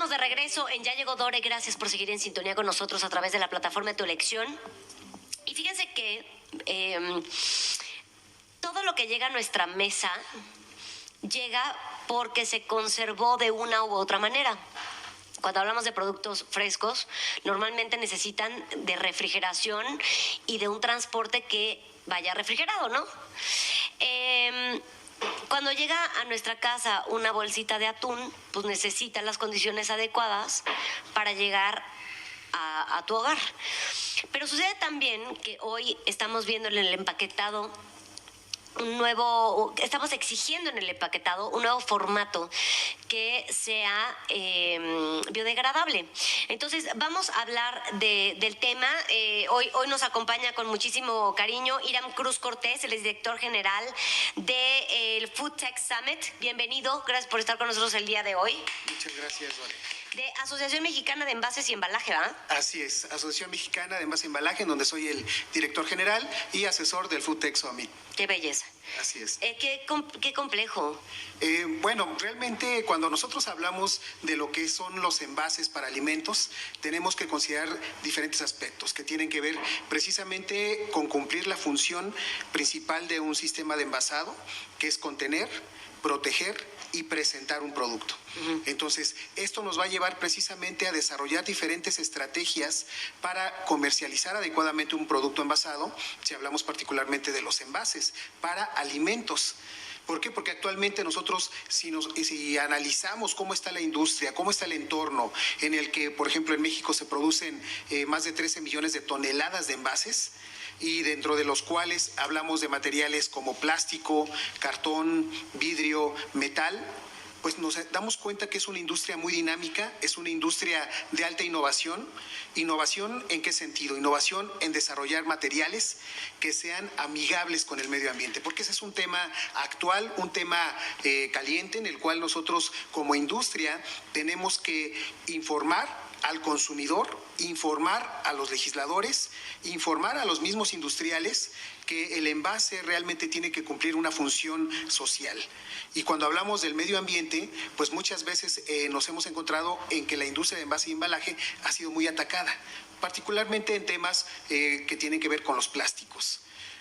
Estamos de regreso en Ya Llegó Dore. Gracias por seguir en sintonía con nosotros a través de la plataforma de tu elección. Y fíjense que todo lo que llega a nuestra mesa llega porque se conservó de una u otra manera. Cuando hablamos de productos frescos, normalmente necesitan de refrigeración y de un transporte que vaya refrigerado, ¿no? Cuando llega a nuestra casa una bolsita de atún, pues necesita las condiciones adecuadas para llegar a tu hogar. Pero sucede también que hoy estamos viendo en el empaquetado estamos exigiendo en el empaquetado un nuevo formato que sea biodegradable. Entonces, vamos a hablar del tema. Hoy nos acompaña con muchísimo cariño Iram Cruz Cortés, el director general del Food Tech Summit. Bienvenido, gracias por estar con nosotros el día de hoy. Muchas gracias, Vale. De Asociación Mexicana de Envases y Embalaje, ¿verdad? Así es, Asociación Mexicana de Envases y Embalaje, en donde soy el director general y asesor del Food Tech Summit. Qué belleza. Así es. Qué complejo. Bueno, realmente cuando nosotros hablamos de lo que son los envases para alimentos, tenemos que considerar diferentes aspectos que tienen que ver precisamente con cumplir la función principal de un sistema de envasado, que es contener, proteger y presentar un producto. Entonces, esto nos va a llevar precisamente a desarrollar diferentes estrategias para comercializar adecuadamente un producto envasado, si hablamos particularmente de los envases, para alimentos. ¿Por qué? Porque actualmente nosotros, si analizamos cómo está la industria, cómo está el entorno en el que, por ejemplo, en México se producen más de 13 millones de toneladas de envases, y dentro de los cuales hablamos de materiales como plástico, cartón, vidrio, metal, pues nos damos cuenta que es una industria muy dinámica, es una industria de alta innovación. ¿Innovación en qué sentido? Innovación en desarrollar materiales que sean amigables con el medio ambiente, porque ese es un tema actual, un tema caliente, en el cual nosotros como industria tenemos que informar al consumidor, informar a los legisladores, informar a los mismos industriales que el envase realmente tiene que cumplir una función social. Y cuando hablamos del medio ambiente, pues muchas veces nos hemos encontrado en que la industria de envase y embalaje ha sido muy atacada, particularmente en temas que tienen que ver con los plásticos.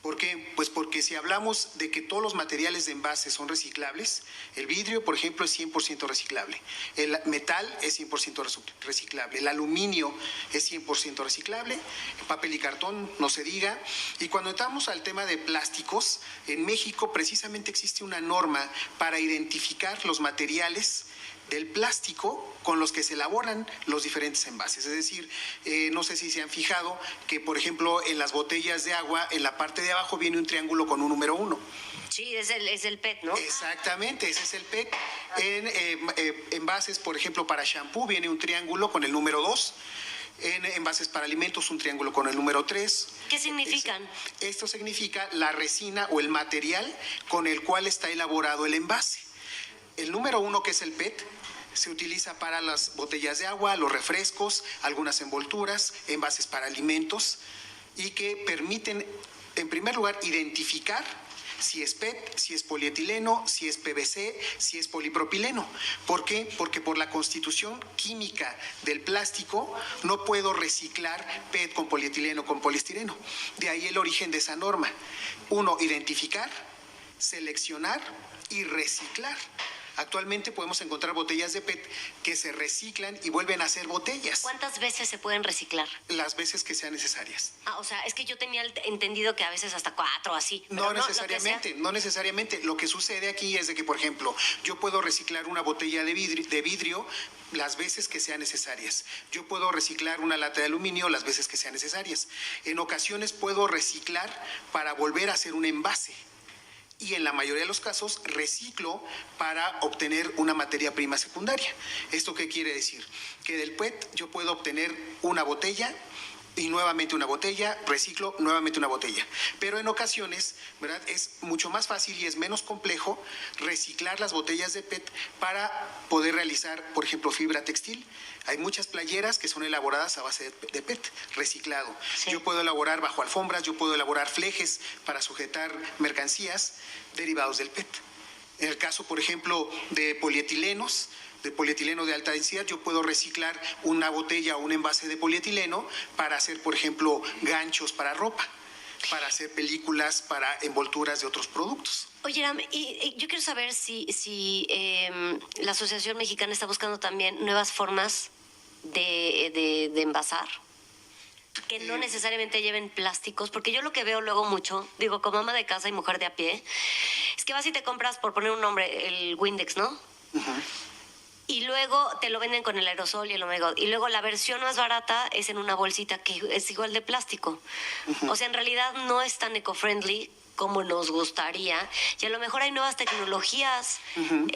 ¿Por qué? Pues porque si hablamos de que todos los materiales de envase son reciclables, el vidrio, por ejemplo, es 100% reciclable, el metal es 100% reciclable, el aluminio es 100% reciclable, el papel y cartón no se diga. Y cuando entramos al tema de plásticos, en México precisamente existe una norma para identificar los materiales del plástico con los que se elaboran los diferentes envases. Es decir, no sé si se han fijado que, por ejemplo, en las botellas de agua, en la parte de abajo viene un triángulo con un número 1. Sí, es el PET, ¿no? Exactamente, ese es el PET. En envases, por ejemplo, para shampoo viene un triángulo con el número 2. En envases para alimentos, un triángulo con el número 3. ¿Qué significan? Esto significa la resina o el material con el cual está elaborado el envase. El número 1, que es el PET, se utiliza para las botellas de agua, los refrescos, algunas envolturas, envases para alimentos, y que permiten, en primer lugar, identificar si es PET, si es polietileno, si es PVC, si es polipropileno. ¿Por qué? Porque por la constitución química del plástico no puedo reciclar PET con polietileno, con poliestireno. De ahí el origen de esa norma. 1, identificar, seleccionar y reciclar. Actualmente podemos encontrar botellas de PET que se reciclan y vuelven a ser botellas. ¿Cuántas veces se pueden reciclar? Las veces que sean necesarias. O sea, es que yo tenía entendido que a veces hasta 4 así. No necesariamente, no necesariamente. Lo que sucede aquí es de que, por ejemplo, yo puedo reciclar una botella de vidrio las veces que sean necesarias. Yo puedo reciclar una lata de aluminio las veces que sean necesarias. En ocasiones puedo reciclar para volver a hacer un envase. Y en la mayoría de los casos reciclo para obtener una materia prima secundaria. ¿Esto qué quiere decir? Que del PET yo puedo obtener una botella y nuevamente una botella, reciclo nuevamente una botella. Pero en ocasiones, ¿verdad?, es mucho más fácil y es menos complejo reciclar las botellas de PET para poder realizar, por ejemplo, fibra textil. Hay muchas playeras que son elaboradas a base de PET reciclado. Sí. Yo puedo elaborar bajo alfombras, yo puedo elaborar flejes para sujetar mercancías derivados del PET. En el caso, por ejemplo, de polietilenos, de polietileno de alta densidad, yo puedo reciclar una botella o un envase de polietileno para hacer, por ejemplo, ganchos para ropa, para hacer películas, para envolturas de otros productos. Oye, Ram, y yo quiero saber si la Asociación Mexicana está buscando también nuevas formas de envasar, que no necesariamente lleven plásticos, porque yo lo que veo luego mucho, digo, como ama de casa y mujer de a pie, es que vas y te compras, por poner un nombre, el Windex, ¿no? Y luego te lo venden con el aerosol y el omega. Y luego la versión más barata es en una bolsita que es igual de plástico. O sea, en realidad no es tan eco-friendly como nos gustaría. Y a lo mejor hay nuevas tecnologías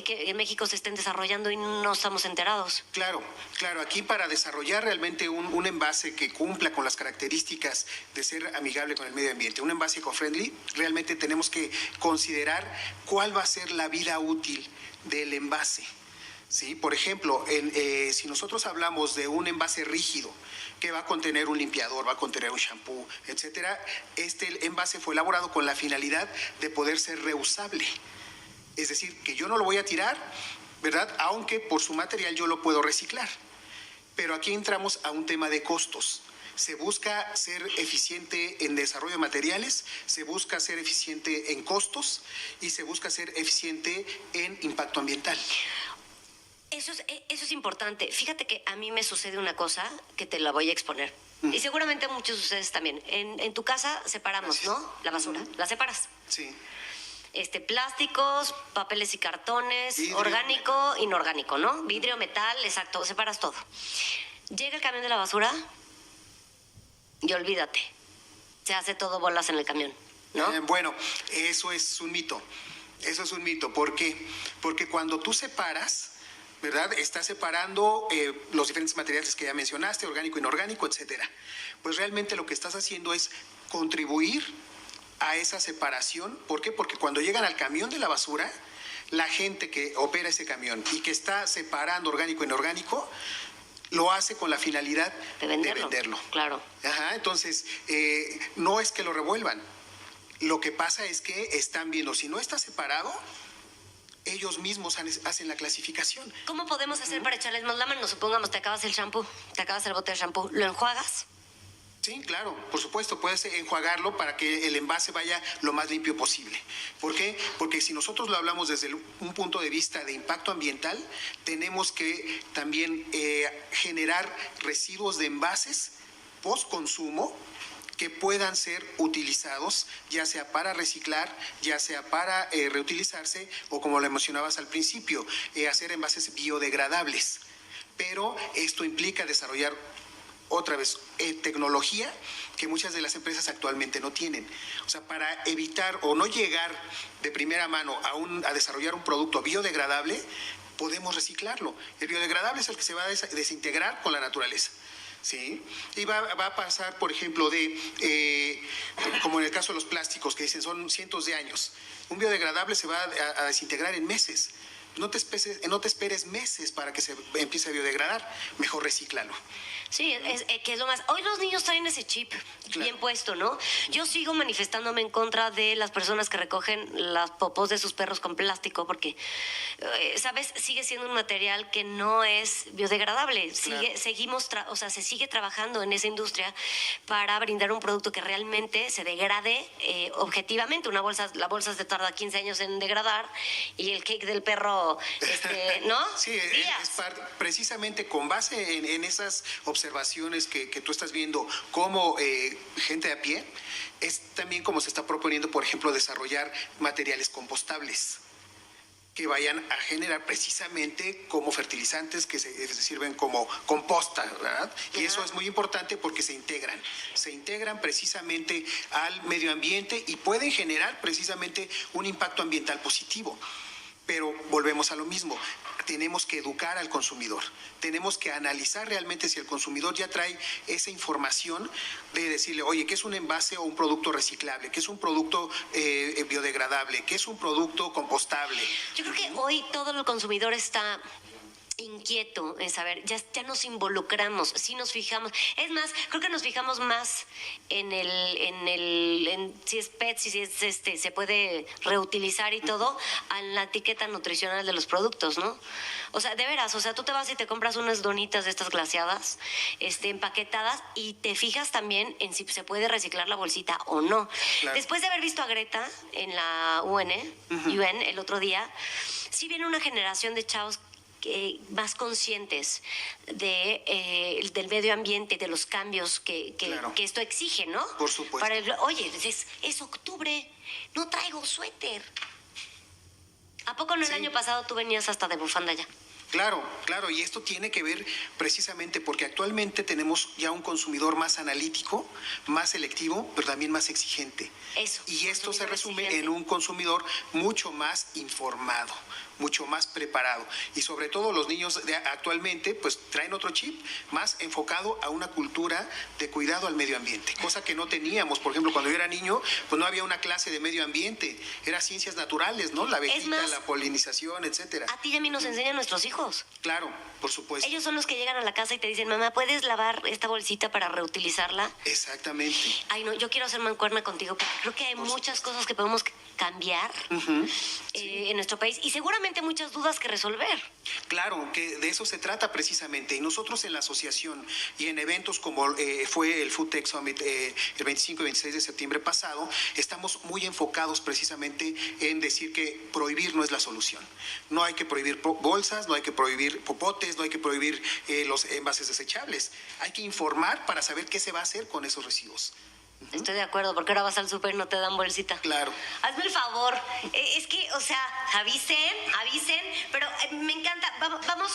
que en México se estén desarrollando y no estamos enterados. Claro, claro. Aquí para desarrollar realmente un envase que cumpla con las características de ser amigable con el medio ambiente, un envase eco-friendly, realmente tenemos que considerar cuál va a ser la vida útil del envase. ¿Sí? Por ejemplo, si nosotros hablamos de un envase rígido que va a contener un limpiador, va a contener un shampoo, etcétera, este envase fue elaborado con la finalidad de poder ser reusable. Es decir, que yo no lo voy a tirar, ¿verdad? Aunque por su material yo lo puedo reciclar. Pero aquí entramos a un tema de costos. Se busca ser eficiente en desarrollo de materiales, se busca ser eficiente en costos y se busca ser eficiente en impacto ambiental. Eso es importante. Fíjate que a mí me sucede una cosa que te la voy a exponer. Y seguramente a muchos de ustedes también. En tu casa separamos, ¿no? La basura. La separas. Sí. Plásticos, papeles y cartones, vidrio, orgánico, inorgánico, ¿no? Vidrio, metal, exacto. Separas todo. Llega el camión de la basura y olvídate. Se hace todo bolas en el camión, ¿no? Bueno, eso es un mito. Eso es un mito. ¿Por qué? Porque cuando tú separas, ¿verdad? Estás separando los diferentes materiales que ya mencionaste, orgánico, inorgánico, etcétera. Pues realmente lo que estás haciendo es contribuir a esa separación. ¿Por qué? Porque cuando llegan al camión de la basura, la gente que opera ese camión y que está separando orgánico e inorgánico, lo hace con la finalidad de venderlo. Claro. Ajá, entonces, no es que lo revuelvan. Lo que pasa es que están viendo, si no está separado, ellos mismos hacen la clasificación. ¿Cómo podemos hacer para echarles más la mano? Supongamos, te acabas el shampoo, te acabas el bote de shampoo, ¿lo enjuagas? Sí, claro, por supuesto, puedes enjuagarlo para que el envase vaya lo más limpio posible. ¿Por qué? Porque si nosotros lo hablamos desde un punto de vista de impacto ambiental, tenemos que también generar residuos de envases post-consumo que puedan ser utilizados, ya sea para reciclar, ya sea para reutilizarse o, como lo mencionabas al principio, hacer envases biodegradables. Pero esto implica desarrollar otra vez tecnología que muchas de las empresas actualmente no tienen. O sea, para evitar o no llegar de primera mano a desarrollar un producto biodegradable, podemos reciclarlo. El biodegradable es el que se va a desintegrar con la naturaleza. ¿Sí? Y va a pasar, por ejemplo, como en el caso de los plásticos, que dicen son cientos de años. Un biodegradable se va a desintegrar en meses. No te esperes meses para que se empiece a biodegradar. Mejor recíclalo. Sí, que es lo más... Hoy los niños traen ese chip bien puesto, ¿no? Yo sigo manifestándome en contra de las personas que recogen las popós de sus perros con plástico porque, ¿sabes? Sigue siendo un material que no es biodegradable. Claro. Se sigue trabajando en esa industria para brindar un producto que realmente se degrade objetivamente. La bolsa se tarda 15 años en degradar y el cake del perro, ¿no? Sí, es precisamente con base en esas observaciones que tú estás viendo como gente de a pie, es también como se está proponiendo, por ejemplo, desarrollar materiales compostables que vayan a generar precisamente como fertilizantes que se sirven como composta, ¿verdad? Y eso es muy importante porque se integran precisamente al medio ambiente y pueden generar precisamente un impacto ambiental positivo. Pero volvemos a lo mismo, tenemos que educar al consumidor, tenemos que analizar realmente si el consumidor ya trae esa información de decirle, oye, ¿qué es un envase o un producto reciclable? ¿Qué es un producto biodegradable? ¿Qué es un producto compostable? Yo creo que hoy todo el consumidor está inquieto en saber, ya nos involucramos, sí nos fijamos. Es más, creo que nos fijamos más en si es PET, si es se puede reutilizar y todo, en la etiqueta nutricional de los productos, ¿no? O sea, de veras, o sea, tú te vas y te compras unas donitas de estas glaseadas, empaquetadas, y te fijas también en si se puede reciclar la bolsita o no. Claro. Después de haber visto a Greta en la UN el otro día, sí viene una generación de chavos más conscientes del medio ambiente, de los cambios Claro. que esto exige, ¿no? Por supuesto. Oye, es octubre, no traigo suéter. ¿A poco no el Sí. año pasado tú venías hasta de bufanda ya? Claro, claro, y esto tiene que ver precisamente porque actualmente tenemos ya un consumidor más analítico, más selectivo, pero también más exigente. Eso. Y esto se consumidor resume exigente. en un consumidor mucho más informado, mucho más preparado. Y sobre todo los niños de actualmente pues traen otro chip más enfocado a una cultura de cuidado al medio ambiente, cosa que no teníamos. Por ejemplo, cuando yo era niño, pues no había una clase de medio ambiente, era ciencias naturales, ¿no? La abejita, más, la polinización, etcétera. A ti y a mí nos enseñan nuestros hijos. Claro, por supuesto. Ellos son los que llegan a la casa y te dicen, mamá, ¿puedes lavar esta bolsita para reutilizarla? Exactamente. Ay, no, yo quiero hacer mancuerna contigo porque creo que hay muchas cosas que podemos cambiar en nuestro país y seguramente muchas dudas que resolver. Claro, que de eso se trata precisamente. Y nosotros en la asociación y en eventos como fue el Food Tech Summit el 25 y 26 de septiembre pasado, estamos muy enfocados precisamente en decir que prohibir no es la solución. No hay que prohibir bolsas, no hay que prohibir popotes, no hay que prohibir los envases desechables. Hay que informar para saber qué se va a hacer con esos residuos. Estoy de acuerdo, porque ahora vas al súper y no te dan bolsita. Claro. Hazme el favor. Es que, o sea, avisen, pero me encanta.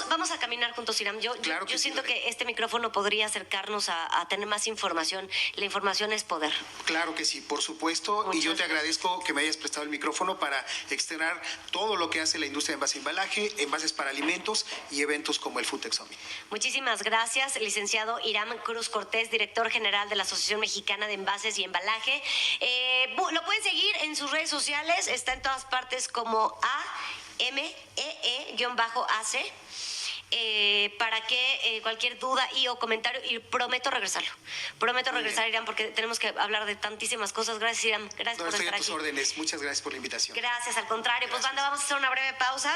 Vamos a caminar juntos, Iram. Claro que Yo sí, siento Lore. que este micrófono podría acercarnos a tener más información. La información es poder. Claro que sí, por supuesto. Muchas y yo te gracias. agradezco que me hayas prestado el micrófono para externar todo lo que hace la industria de envase y embalaje, envases para alimentos y eventos como el Food Tech Summit. Muchísimas gracias, licenciado Iram Cruz Cortés, director general de la Asociación Mexicana de Envases y Embalaje. Lo pueden seguir en sus redes sociales, está en todas partes como AMEE-AC. Para que cualquier duda o comentario, y prometo regresarlo. Prometo Muy regresar, bien. Iram, porque tenemos que hablar de tantísimas cosas. Gracias, Iram. Gracias No, por estoy estar a tus aquí. órdenes. Muchas gracias por la invitación. Gracias, al contrario. Pues, Gracias. banda, vamos a hacer una breve pausa.